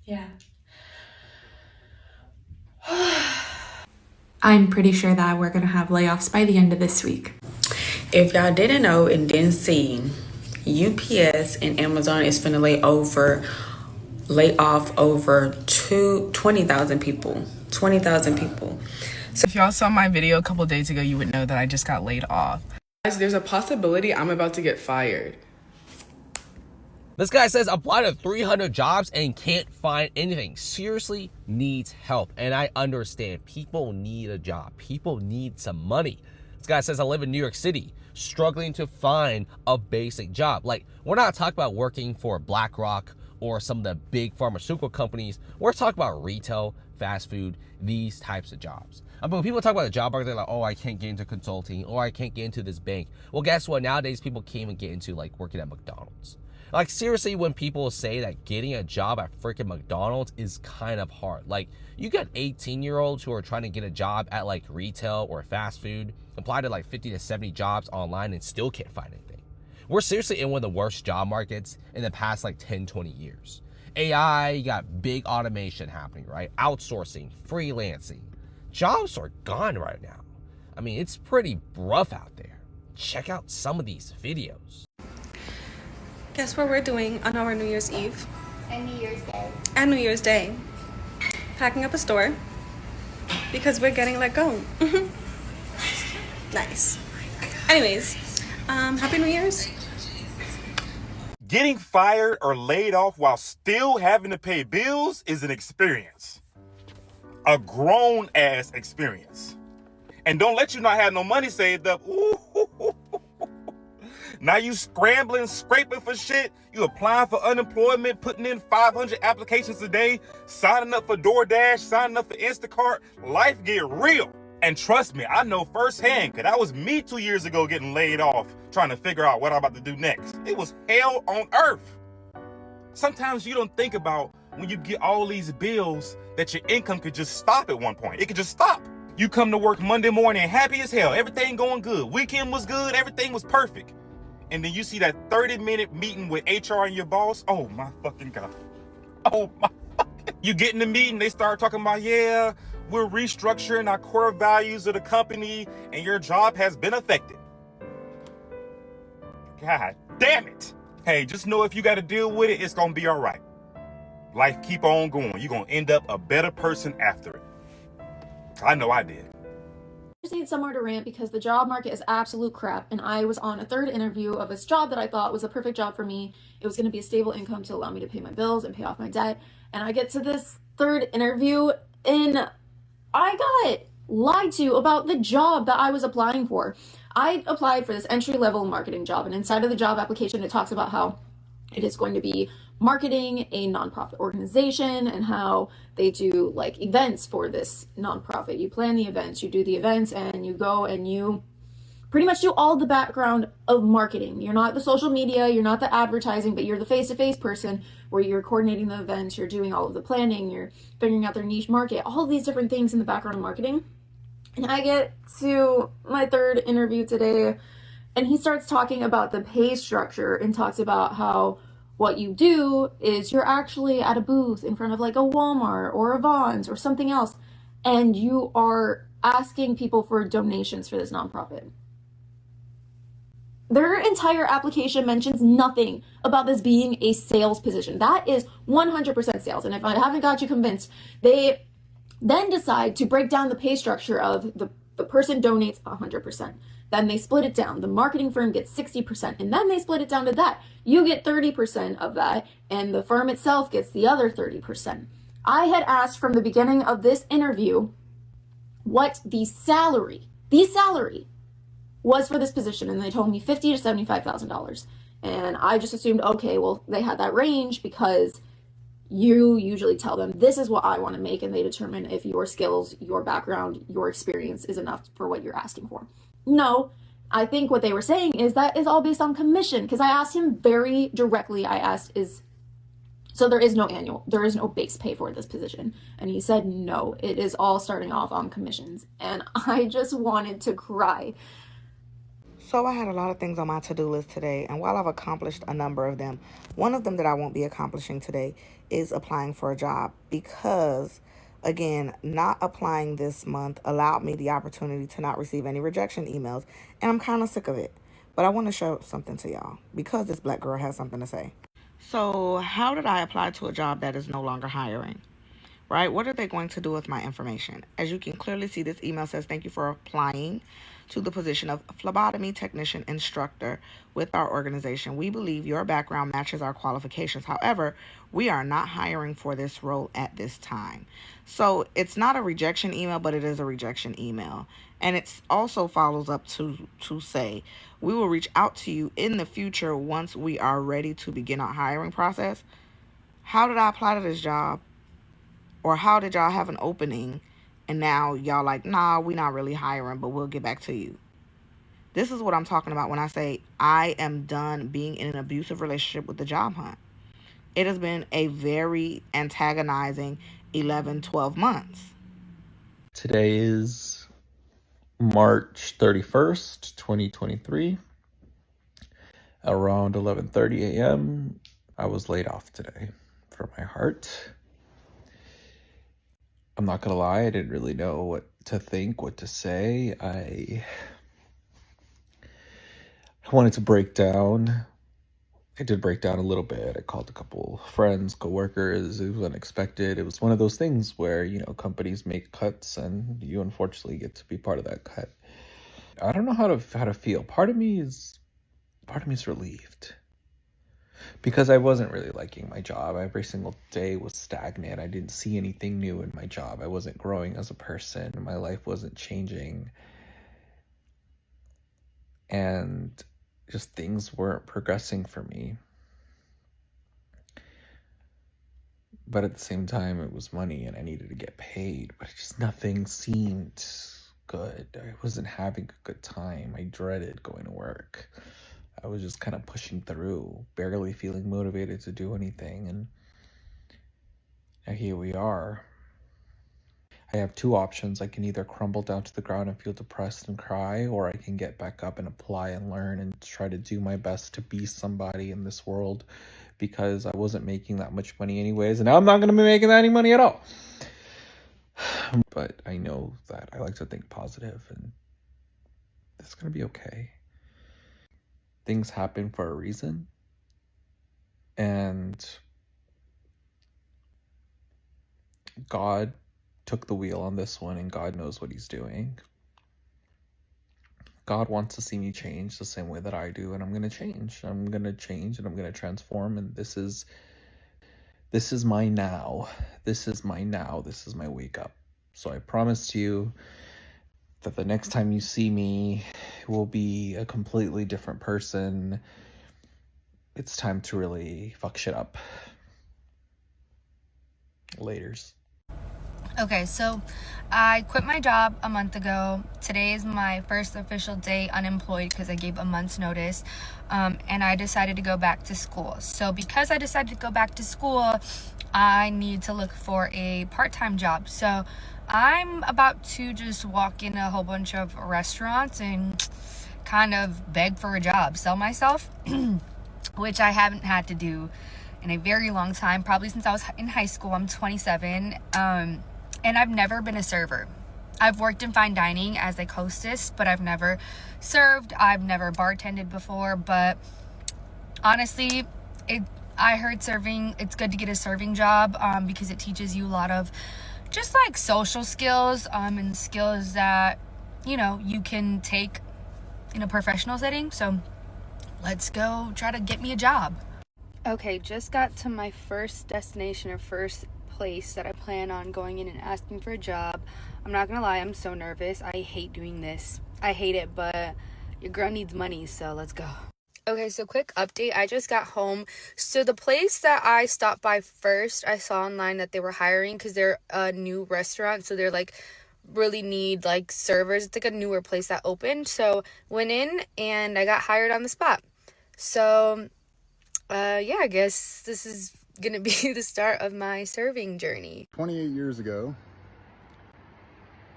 Yeah. I'm pretty sure that we're going to have layoffs by the end of this week. If y'all didn't know and didn't see, UPS and Amazon is finna lay off over 20,000 people. 20,000 people. So if y'all saw my video a couple days ago, you would know that I just got laid off. Guys, there's a possibility I'm about to get fired. This guy says apply to 300 jobs and can't find anything. Seriously needs help. And I understand. People need a job. People need some money. This guy says I live in New York City, struggling to find a basic job. Like, we're not talking about working for BlackRock or some of the big pharmaceutical companies. We're talking about retail, fast food, these types of jobs. But when people talk about the job market, they're like, oh, I can't get into consulting, or I can't get into this bank. Well, guess what? Nowadays, people can't even get into like working at McDonald's. Like, seriously, when people say that getting a job at freaking McDonald's is kind of hard. Like, you got 18-year-olds who are trying to get a job at like retail or fast food, apply to like 50 to 70 jobs online and still can't find anything. We're seriously in one of the worst job markets in the past like 10, 20 years. AI, you got big automation happening, right? Outsourcing, freelancing. Jobs are gone right now. I mean, it's pretty rough out there. Check out some of these videos. Guess what we're doing on our New Year's Eve? And New Year's Day. And New Year's Day. Packing up a store because we're getting let go. Nice. Anyways, Happy New Year's. Getting fired or laid off while still having to pay bills is an experience. A grown-ass experience. And don't let you not have no money saved up. Ooh. Now you scrambling, scraping for shit. You applying for unemployment, putting in 500 applications a day, signing up for DoorDash, signing up for Instacart. Life get real. And trust me, I know firsthand, because that was me 2 years ago getting laid off, trying to figure out what I'm about to do next. It was hell on earth. Sometimes you don't think about when you get all these bills that your income could just stop at one point. It could just stop. You come to work Monday morning happy as hell. Everything going good. Weekend was good. Everything was perfect. And then you see that 30-minute meeting with HR and your boss. Oh my fucking God. Oh my fucking. You get in the meeting, they start talking about, yeah, we're restructuring our core values of the company and your job has been affected. God damn it. Hey, just know if you got to deal with it, it's going to be all right. Life keep on going. You're going to end up a better person after it. I know I did. I just need somewhere to rant because the job market is absolute crap, and I was on a third interview of this job that I thought was a perfect job for me. It was going to be a stable income to allow me to pay my bills and pay off my debt, and I get to this third interview and I got lied to about the job that I was applying for. I applied for this entry-level marketing job, and inside of the job application it talks about how it is going to be marketing a nonprofit organization and how they do like events for this nonprofit. You plan the events, you do the events, and you go and you pretty much do all the background of marketing. You're not the social media, you're not the advertising, but you're the face-to-face person where you're coordinating the events, you're doing all of the planning, you're figuring out their niche market, all these different things in the background of marketing. And I get to my third interview today, and he starts talking about the pay structure and talks about how what you do is you're actually at a booth in front of like a Walmart or a Vons or something else, and you are asking people for donations for this nonprofit. Their entire application mentions nothing about this being a sales position. That is 100% sales. And if I haven't got you convinced, they then decide to break down the pay structure of the person donates 100%. Then they split it down. The marketing firm gets 60%, and then they split it down to that. You get 30% of that, and the firm itself gets the other 30%. I had asked from the beginning of this interview what the salary was for this position, and they told me $50,000 to $75,000. And I just assumed, okay, well, they had that range because you usually tell them, this is what I want to make, and they determine if your skills, your background, your experience is enough for what you're asking for. No, I think what they were saying is that is all based on commission, because I asked him very directly, so there is no base pay for this position. And he said, no, it is all starting off on commissions. And I just wanted to cry. So I had a lot of things on my to-do list today, and while I've accomplished a number of them, one of them that I won't be accomplishing today is applying for a job because, again, not applying this month allowed me the opportunity to not receive any rejection emails, and I'm kind of sick of it. But I want to show something to y'all because this black girl has something to say. So how did I apply to a job that is no longer hiring? Right? What are they going to do with my information? As you can clearly see, this email says, thank you for applying to the position of phlebotomy technician instructor with our organization. We believe your background matches our qualifications. However, we are not hiring for this role at this time. So it's not a rejection email, but it is a rejection email. And it also follows up to say, we will reach out to you in the future once we are ready to begin our hiring process. How did I apply to this job? Or how did y'all have an opening and now y'all like, nah, we not really hiring, but we'll get back to you? This is what I'm talking about when I say I am done being in an abusive relationship with the job hunt. It has been a very antagonizing 11, 12 months. Today is March 31st, 2023. Around 11:30 a.m., I was laid off today from my heart. I'm not gonna lie, I didn't really know what to think, what to say. I wanted to break down. I did break down a little bit. I called a couple friends, coworkers. It was unexpected. It was one of those things where, companies make cuts and you unfortunately get to be part of that cut. I don't know how to feel. Part of me is relieved. Because I wasn't really liking my job. Every single day was stagnant. I didn't see anything new in my job. I wasn't growing as a person. My life wasn't changing. And just things weren't progressing for me. But at the same time, it was money and I needed to get paid. But just nothing seemed good. I wasn't having a good time. I dreaded going to work. I was just kind of pushing through, barely feeling motivated to do anything, and now here we are. I have two options. I can either crumble down to the ground and feel depressed and cry, or I can get back up and apply and learn and try to do my best to be somebody in this world, because I wasn't making that much money anyways, and now I'm not going to be making any money at all. But I know that I like to think positive, and it's going to be okay. Things happen for a reason, and God took the wheel on this one, and God knows what he's doing. God wants to see me change the same way that I do, and I'm going to change. I'm going to change, and I'm going to transform, and this is my now. This is my now. This is my wake up. So I promise you that the next time you see me will be a completely different person. It's time to really fuck shit up. Laters. Okay, so I quit my job a month ago. Today is my first official day unemployed because I gave a month's notice. And I decided to go back to school. So because I decided to go back to school, I need to look for a part-time job. So I'm about to just walk in a whole bunch of restaurants and kind of beg for a job, sell myself, which I haven't had to do in a very long time, probably since I was in high school. I'm 27, and I've never been a server. I've worked in fine dining as a hostess, but I've never served. I've never bartended before, but honestly, I heard serving, it's good to get a serving job because it teaches you a lot of just like social skills and skills that, you can take in a professional setting. So let's go try to get me a job. Okay, just got to my first destination or first place that I plan on going in and asking for a job. I'm not gonna lie, I'm so nervous. I hate doing this. I hate it, but your girl needs money, so let's go. Okay, so quick update. I just got home. So the place that I stopped by first, I saw online that they were hiring because they're a new restaurant. So they're like really need like servers. It's like a newer place that opened. So went in and I got hired on the spot. So yeah, I guess this is gonna be the start of my serving journey. 28 years ago,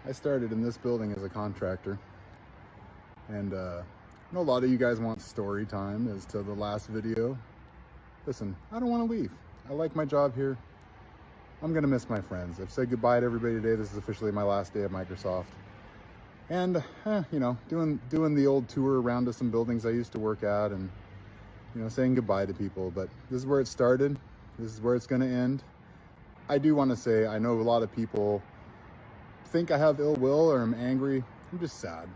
I started in this building as a contractor, and know a lot of you guys want story time as to the last video. Listen, I don't want to leave. I like my job here. I'm gonna miss my friends. I've said goodbye to everybody today. This is officially my last day at Microsoft. And, you know, doing the old tour around to some buildings I used to work at and, you know, saying goodbye to people. But this is where it started. This is where it's gonna end. I do want to say, I know a lot of people think I have ill will or I'm angry. I'm just sad.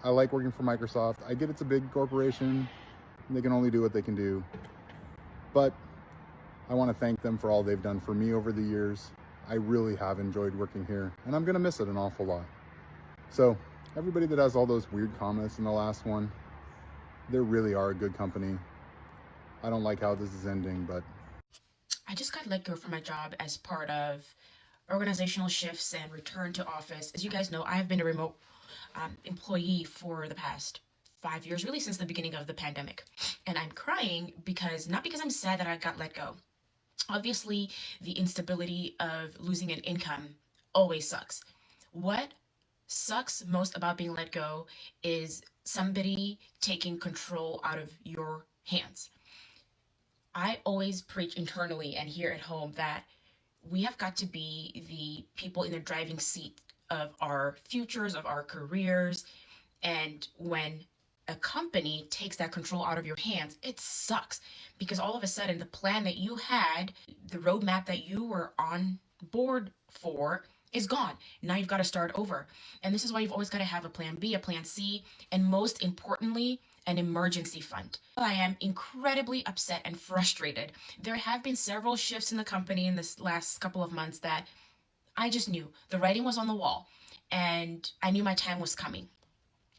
I like working for Microsoft. I get it's a big corporation. And they can only do what they can do. But I want to thank them for all they've done for me over the years. I really have enjoyed working here, and I'm going to miss it an awful lot. So, everybody that has all those weird comments in the last one, they really are a good company. I don't like how this is ending, but... I just got let go from my job as part of organizational shifts and return to office. As you guys know, I have been a remote employee for the past 5 years, really since the beginning of the pandemic. And I'm crying because, not because I'm sad that I got let go. Obviously, the instability of losing an income always sucks. What sucks most about being let go is somebody taking control out of your hands. I always preach internally and here at home that we have got to be the people in the driving seat of our futures, of our careers. And when a company takes that control out of your hands, it sucks because all of a sudden the plan that you had, the roadmap that you were on board for is gone. Now you've got to start over. And this is why you've always got to have a plan B, a plan C, and most importantly, an emergency fund. I am incredibly upset and frustrated. There have been several shifts in the company in this last couple of months that I just knew the writing was on the wall and I knew my time was coming.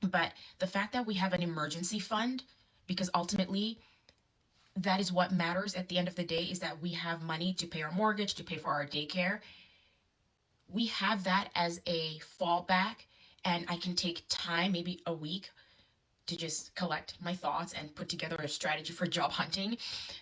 But the fact that we have an emergency fund, because ultimately that is what matters at the end of the day, is that we have money to pay our mortgage, to pay for our daycare. We have that as a fallback, and I can take time, maybe a week, to just collect my thoughts and put together a strategy for job hunting.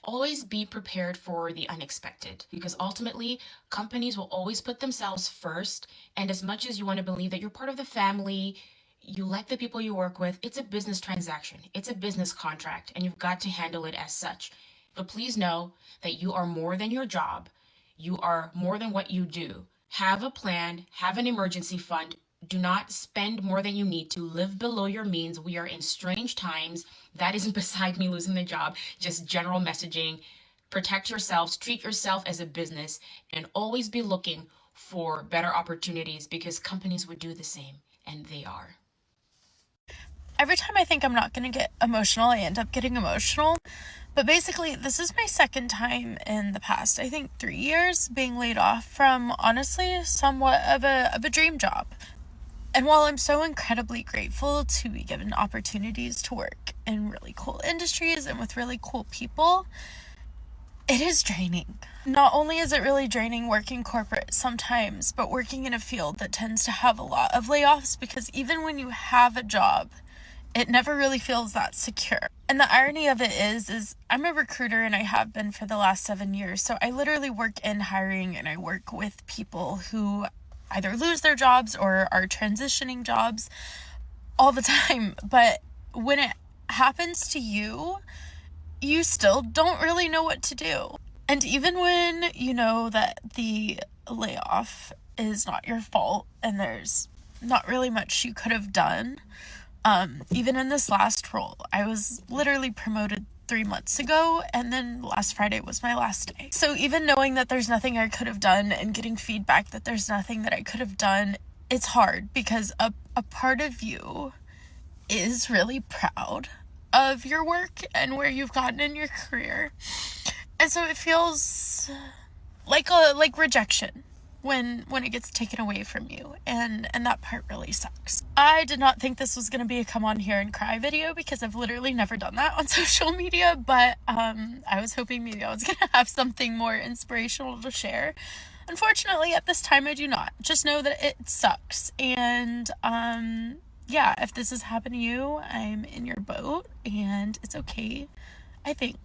Always be prepared for the unexpected, because ultimately companies will always put themselves first. And as much as you want to believe that you're part of the family, you like the people you work with, it's a business transaction. It's a business contract, and you've got to handle it as such. But please know that you are more than your job. You are more than what you do. Have a plan, have an emergency fund. Do not spend more than you need to. Live below your means. We are in strange times. That isn't beside me losing the job, just general messaging. Protect yourselves, treat yourself as a business, and always be looking for better opportunities, because companies would do the same, and they are. Every time I think I'm not going to get emotional, I end up getting emotional. But basically, this is my second time in the past, I think 3 years, being laid off from, honestly, somewhat of a dream job. And while I'm so incredibly grateful to be given opportunities to work in really cool industries and with really cool people, it is draining. Not only is it really draining working corporate sometimes, but working in a field that tends to have a lot of layoffs, because even when you have a job, it never really feels that secure. And the irony of it is I'm a recruiter, and I have been for the last 7 years. So I literally work in hiring, and I work with people who either lose their jobs or are transitioning jobs all the time. But when it happens to you, you still don't really know what to do. And even when you know that the layoff is not your fault and there's not really much you could have done, even in this last role, I was literally promoted 3 months ago, and then last Friday was my last day. So even knowing that there's nothing I could have done and getting feedback that there's nothing that I could have done, it's hard, because a part of you is really proud of your work and where you've gotten in your career. And so it feels like rejection when it gets taken away from you, and that part really sucks. I did not think this was going to be a come on here and cry video, because I've literally never done that on social media, but I was hoping maybe I was going to have something more inspirational to share. Unfortunately, at this time I do not. Just know that it sucks, and yeah, if this has happened to you, I'm in your boat, and it's okay, I think,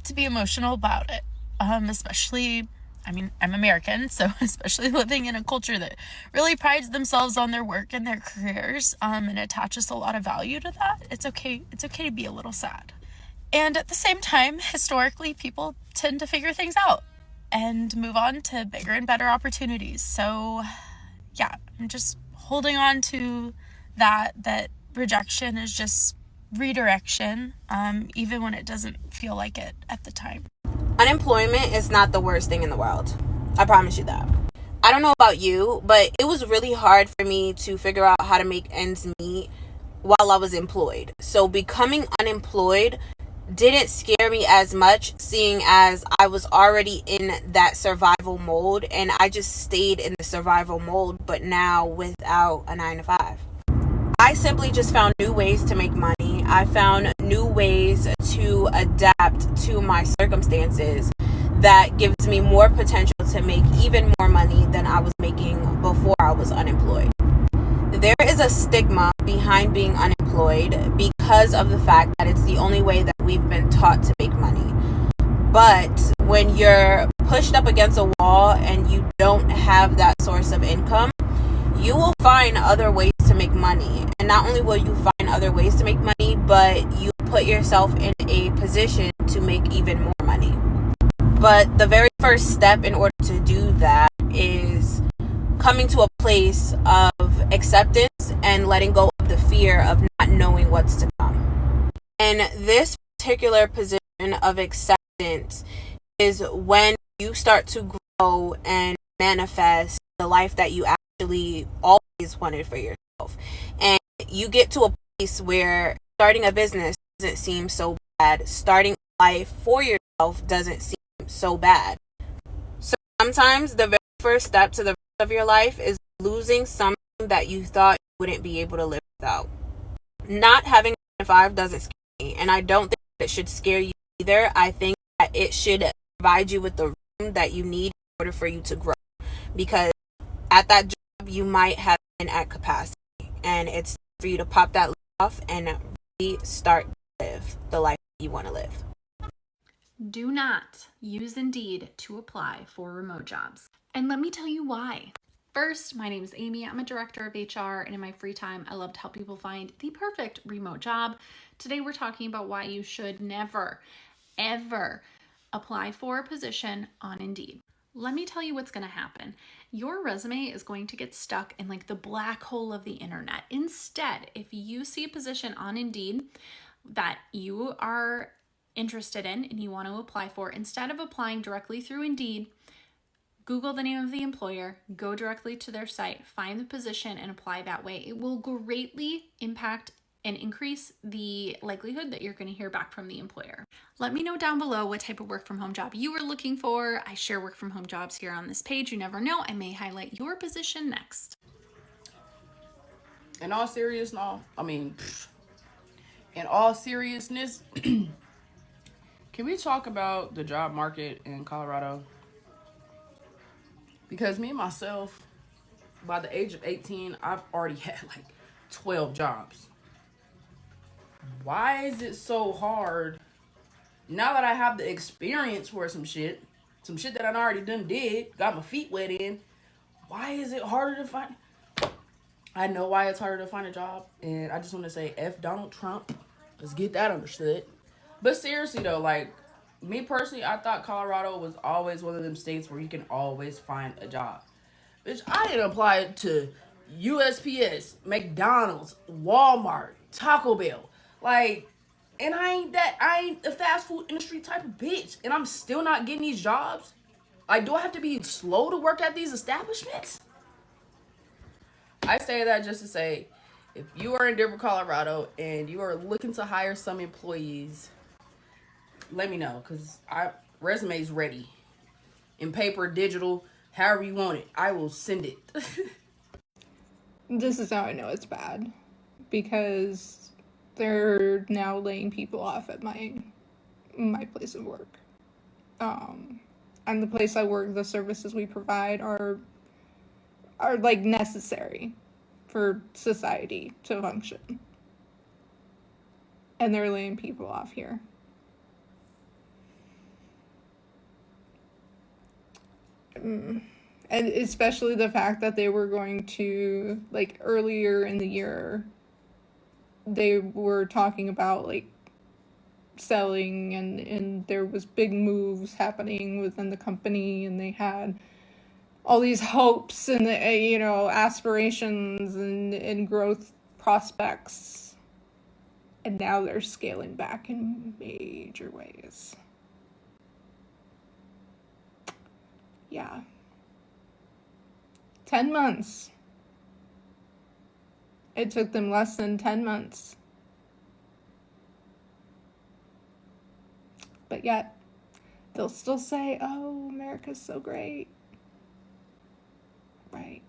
to be emotional about it, especially I mean, I'm American, so especially living in a culture that really prides themselves on their work and their careers, and attaches a lot of value to that, it's okay to be a little sad. And at the same time, historically, people tend to figure things out and move on to bigger and better opportunities. So yeah, I'm just holding on to that rejection is just redirection, even when it doesn't feel like it at the time. Unemployment is not the worst thing in the world. I promise you that. I don't know about you, but it was really hard for me to figure out how to make ends meet while I was employed. So becoming unemployed didn't scare me as much, seeing as I was already in that survival mode, and I just stayed in the survival mode, but now without a 9-to-5. I simply just found new ways to make money. I found new ways to adapt to my circumstances that gives me more potential to make even more money than I was making before I was unemployed. There is a stigma behind being unemployed because of the fact that it's the only way that we've been taught to make money. But when you're pushed up against a wall and you don't have that source of income, you will find other ways to make money. And not only will you find other ways to make money, but you put yourself in a position to make even more money. But the very first step in order to do that is coming to a place of acceptance and letting go of the fear of not knowing what's to come. And this particular position of acceptance is when you start to grow and manifest the life that you actually always wanted for yourself. And you get to a place where starting a business doesn't seem so bad. Starting a life for yourself doesn't seem so bad. So sometimes the very first step to the rest of your life is losing something that you thought you wouldn't be able to live without. Not having a 9-to-5 doesn't scare me, and I don't think it should scare you either. I think that it should provide you with the room that you need in order for you to grow, because at that job you might have been at capacity, and it's for you to pop that off and really start to live the life you want to live. Do not use Indeed to apply for remote jobs. And let me tell you why. First, my name is Amy. I'm a director of HR, and in my free time, I love to help people find the perfect remote job. Today, we're talking about why you should never, ever apply for a position on Indeed. Let me tell you what's going to happen. Your resume is going to get stuck in like the black hole of the internet. Instead, if you see a position on Indeed that you are interested in and you want to apply for, instead of applying directly through Indeed, Google the name of the employer, go directly to their site, find the position, and apply that way. It will greatly impact and increase the likelihood that you're going to hear back from the employer. Let me know down below what type of work from home job you are looking for. I share work from home jobs here on this page. You never know, I may highlight your position next. In all seriousness, in all seriousness, can we talk about the job market in Colorado? Because me and myself, by the age of 18, I've already had like 12 jobs. Why is it so hard now that I have the experience for some shit that I already did, got my feet wet in? Why is it harder to find? I know why it's harder to find a job, and I just want to say F Donald Trump. Let's get that understood. But seriously though, like, me personally, I thought Colorado was always one of them states where you can always find a job. Bitch, I didn't apply to USPS, McDonald's, Walmart, Taco Bell. Like, and I ain't a fast food industry type of bitch. And I'm still not getting these jobs. Like, do I have to be slow to work at these establishments? I say that just to say, if you are in Denver, Colorado, and you are looking to hire some employees, let me know, because resume's ready. In paper, digital, however you want it. I will send it. This is how I know it's bad. Because they're now laying people off at my place of work. And the place I work, the services we provide are like necessary for society to function. And they're laying people off here. And especially the fact that they were going to, like, earlier in the year, they were talking about, like, selling, and there was big moves happening within the company, and they had all these hopes and, aspirations and growth prospects. And now they're scaling back in major ways. Yeah. 10 months. It took them less than 10 months. But yet, they'll still say, oh, America's so great. Right.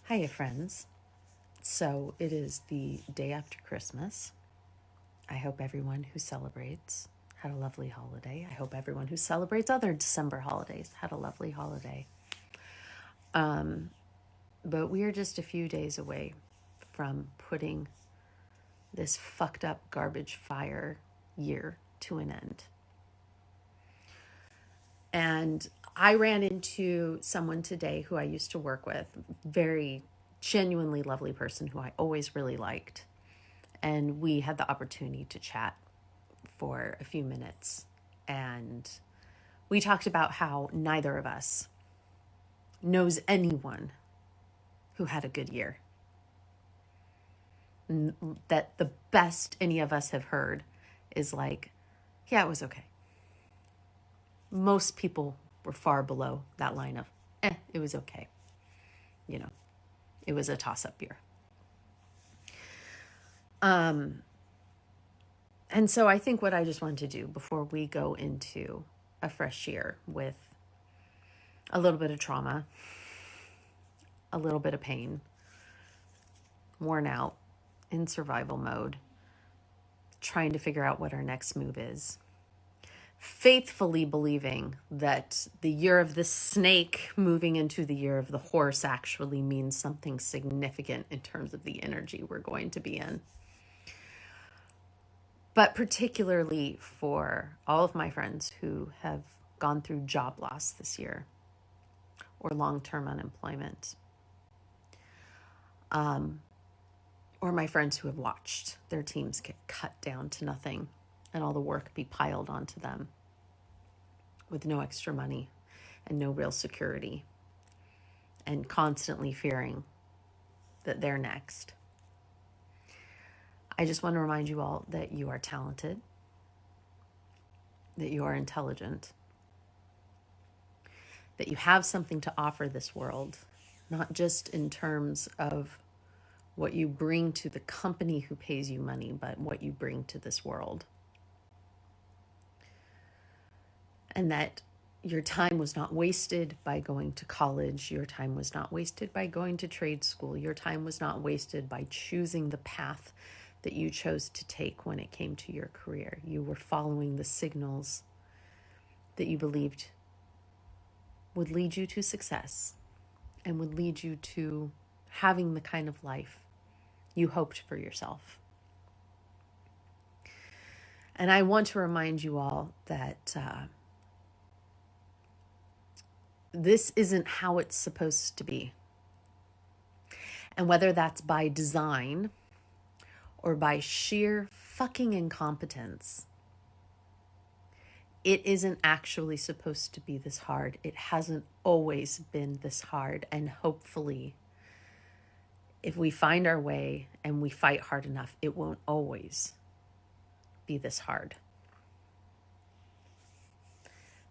Hiya, friends. So it is the day after Christmas. I hope everyone who celebrates had a lovely holiday. I hope everyone who celebrates other December holidays had a lovely holiday. But we are just a few days away from putting this fucked up garbage fire year to an end. And I ran into someone today who I used to work with, very genuinely lovely person who I always really liked. And we had the opportunity to chat for a few minutes. And we talked about how neither of us knows anyone who had a good year. That the best any of us have heard is like, yeah, it was okay. Most people were far below that line of, it was okay. It was a toss-up year. And so I think what I just wanted to do before we go into a fresh year with a little bit of trauma, a little bit of pain, worn out, in survival mode, trying to figure out what our next move is, faithfully believing that the year of the snake moving into the year of the horse actually means something significant in terms of the energy we're going to be in. But particularly for all of my friends who have gone through job loss this year or long-term unemployment, or my friends who have watched their teams get cut down to nothing and all the work be piled onto them with no extra money and no real security and constantly fearing that they're next. I just want to remind you all that you are talented, that you are intelligent, that you have something to offer this world, not just in terms of what you bring to the company who pays you money, but what you bring to this world. And that your time was not wasted by going to college. Your time was not wasted by going to trade school. Your time was not wasted by choosing the path that you chose to take when it came to your career. You were following the signals that you believed would lead you to success and would lead you to having the kind of life you hoped for yourself. And I want to remind you all that this isn't how it's supposed to be. And whether that's by design or by sheer fucking incompetence, it isn't actually supposed to be this hard. It hasn't always been this hard. And hopefully, if we find our way and we fight hard enough, it won't always be this hard.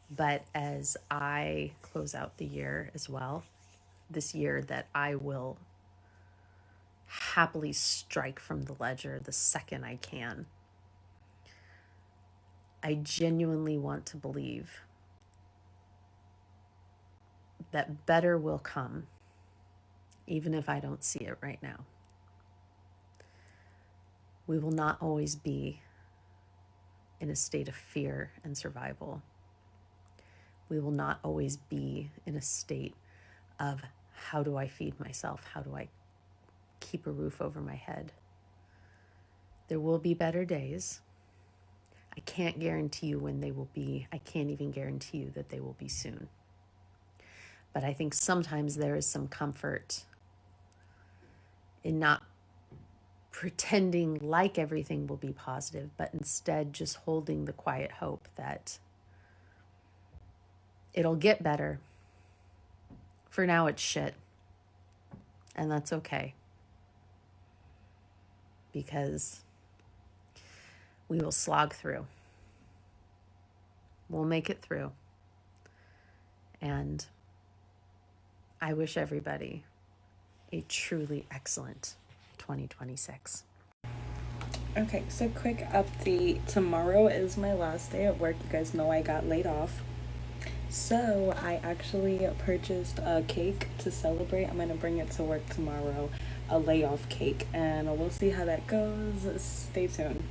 But as I close out the year as well, this year that I will happily strike from the ledger the second I can, I genuinely want to believe that better will come, even if I don't see it right now. We will not always be in a state of fear and survival. We will not always be in a state of, how do I feed myself? How do I keep a roof over my head? There will be better days. I can't guarantee you when they will be. I can't even guarantee you that they will be soon. But I think sometimes there is some comfort in not pretending like everything will be positive, but instead just holding the quiet hope that it'll get better. For now, it's shit. And that's okay. Because we will slog through. We'll make it through. And I wish everybody a truly excellent 2026. Okay, so quick update. Tomorrow is my last day at work. You guys know I got laid off. So I actually purchased a cake to celebrate. I'm gonna bring it to work tomorrow, a layoff cake, and we'll see how that goes. Stay tuned.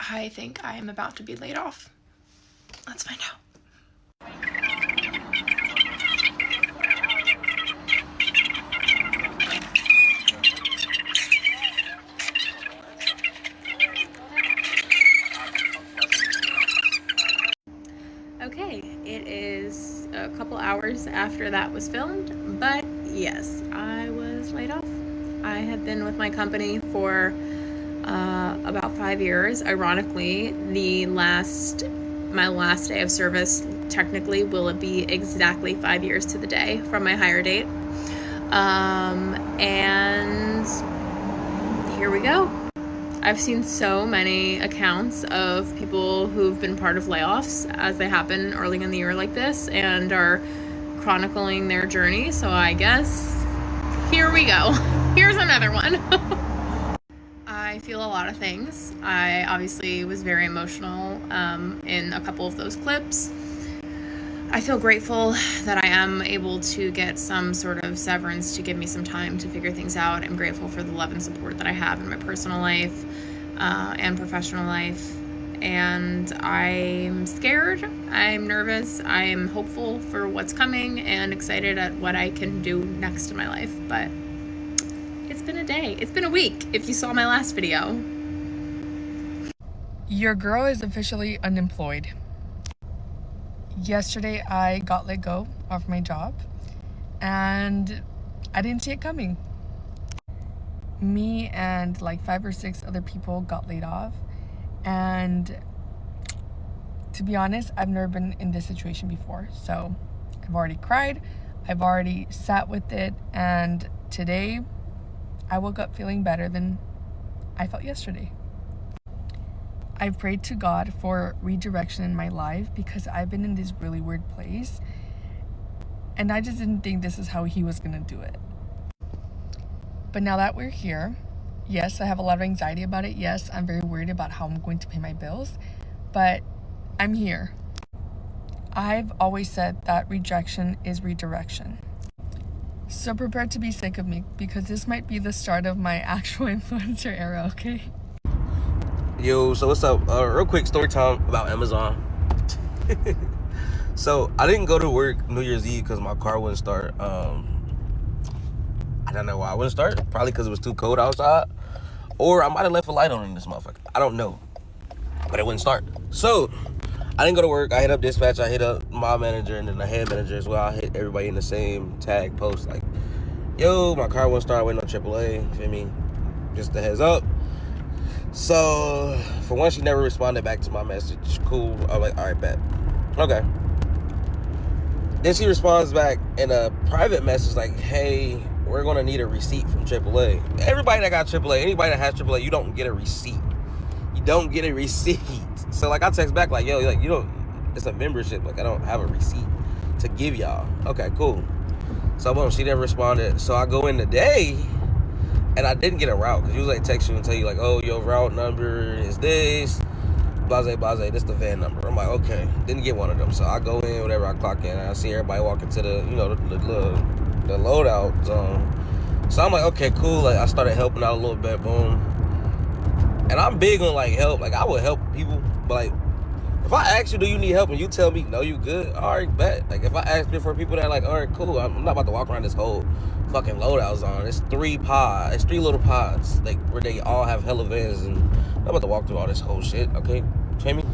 I think I am about to be laid off. Let's find out. Okay, it is a couple hours after that was filmed, but yes, I was laid off. I have been with my company for about 5 years. Ironically, my last day of service technically will it be exactly 5 years to the day from my hire date. And here we go. I've seen so many accounts of people who've been part of layoffs as they happen early in the year like this and are chronicling their journey. So I guess here we go. Here's another one. I feel a lot of things. I obviously was very emotional in a couple of those clips. I feel grateful that I am able to get some sort of severance to give me some time to figure things out. I'm grateful for the love and support that I have in my personal life and professional life. And I'm scared, I'm nervous, I'm hopeful for what's coming and excited at what I can do next in my life. But it's been a day, it's been a week if you saw my last video. Your girl is officially unemployed. Yesterday I got let go of my job and I didn't see it coming. Me and like 5 or 6 other people got laid off, and to be honest, I've never been in this situation before. So I've already cried, I've already sat with it, and today I woke up feeling better than I felt yesterday. I prayed to God for redirection in my life because I've been in this really weird place and I just didn't think this is how He was gonna do it. But now that we're here, yes, I have a lot of anxiety about it. Yes, I'm very worried about how I'm going to pay my bills, but I'm here. I've always said that rejection is redirection. So prepare to be sick of me because this might be the start of my actual influencer era, okay? Yo, so what's up? Real quick story time about Amazon. So I didn't go to work New Year's Eve because my car wouldn't start. I don't know why I wouldn't start. Probably because it was too cold outside, or I might have left a light on in this motherfucker. I don't know, but it wouldn't start. So I didn't go to work. I hit up dispatch. I hit up my manager and then the head manager as well. I hit everybody in the same tag post like, "Yo, my car wouldn't start. Waiting on AAA. Feel me? Just a heads up." So for once, she never responded back to my message. Cool. I'm like, all right, bet. Okay. Then she responds back in a private message like, hey, we're gonna need a receipt from AAA. Everybody that got AAA, anybody that has AAA, you don't get a receipt. You don't get a receipt. So like I text back like, yo, like you don't, it's a membership. Like I don't have a receipt to give y'all. Okay, cool. So boom, she never responded. So I go in today. And I didn't get a route because usually they text you and tell you like, oh, your route number is this, blase, blase, this the van number. I'm like, okay, didn't get one of them. So I go in, whatever, I clock in, and I see everybody walking to the, you know, the loadout zone. So I'm like, okay, cool. Like I started helping out a little bit, boom. And I'm big on like help. Like I would help people, but like if I ask you, do you need help, and you tell me, no, you good, all right, bet. Like if I ask for people that are like, all right, cool, I'm not about to walk around this whole fucking loadout zone. It's 3 pods. It's 3 little pods, like where they all have hella vans, and I'm about to walk through all this whole shit. Okay, Jamie.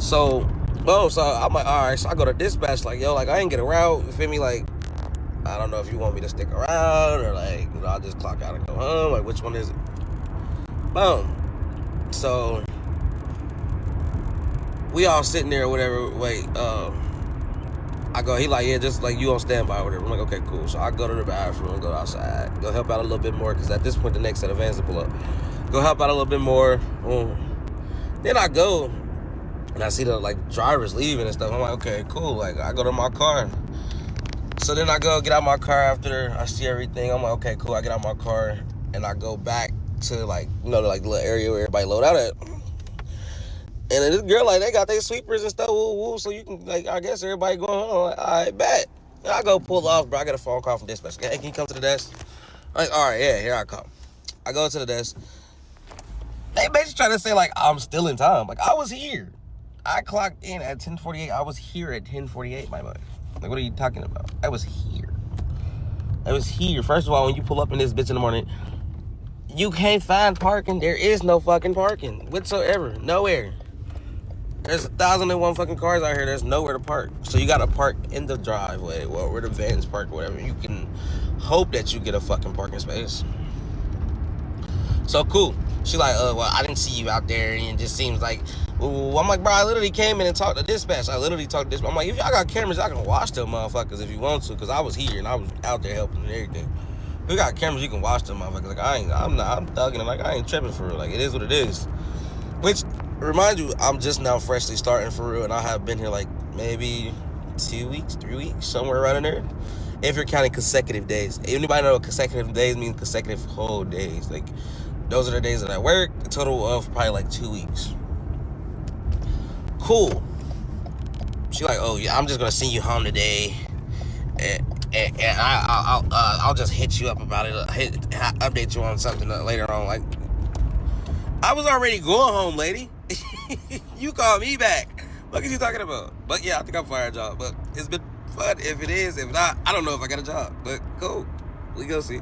So I'm like, all right. So I go to dispatch, like, yo, like, I ain't get a route. You feel me? Like, I don't know if you want me to stick around or, like, you know, I'll just clock out and go home. Like, which one is it? Boom. So we all sitting there or whatever. Wait, I go, he like, yeah, just like you on standby or whatever. I'm like, okay, cool. So I go to the bathroom, go outside, go help out a little bit more, because at this point the next set of vans will pull up. Go help out a little bit more. Then I go and I see the like drivers leaving and stuff. I'm like, okay, cool. Like, I go to my car. So then I go get out my car after I see everything. I'm like, okay, cool. I get out my car and I go back to, like, you know, like the little area where everybody load out at. And then this girl, like, they got their sweepers and stuff, woo, so you can, like, I guess everybody going home. Like, all right, bet. And I go pull off, bro. I get a phone call from dispatch. Hey, can you come to the desk? I'm like, all right, yeah, here I come. I go to the desk. They basically trying to say, like, I'm still in time. Like, I was here. I clocked in at 10:48. I was here at 10:48, my boy. Like, what are you talking about? I was here. I was here. First of all, when you pull up in this bitch in the morning, you can't find parking. There is no fucking parking whatsoever. Nowhere. There's 1,001 fucking cars out here. There's nowhere to park. So you gotta park in the driveway, well, where the vans park, whatever. You can hope that you get a fucking parking space. So cool. She like, well, I didn't see you out there, and it just seems like, I'm like, bro, I literally came in and talked to dispatch. I literally talked to dispatch. I'm like, if y'all got cameras, y'all can watch them motherfuckers if you want to, because I was here and I was out there helping and everything. If you got cameras, you can watch them motherfuckers. Like, I'm thugging it. Like, I ain't tripping for real. Like, it is what it is. Which, remind you, I'm just now freshly starting for real, and I have been here like maybe 2 weeks, 3 weeks, somewhere around in there. If you're counting consecutive days. Anybody know what consecutive days means? Consecutive whole days. Like, those are the days that I work, a total of probably like 2 weeks. Cool. She like, oh yeah, I'm just gonna send you home today, and I'll just hit you up about it. Update you on something later on. Like, I was already going home, lady. You called me back. What are you talking about? But yeah, I think I'm fired, y'all. But it's been fun. If it is, if not, I don't know if I got a job. But cool. We go see.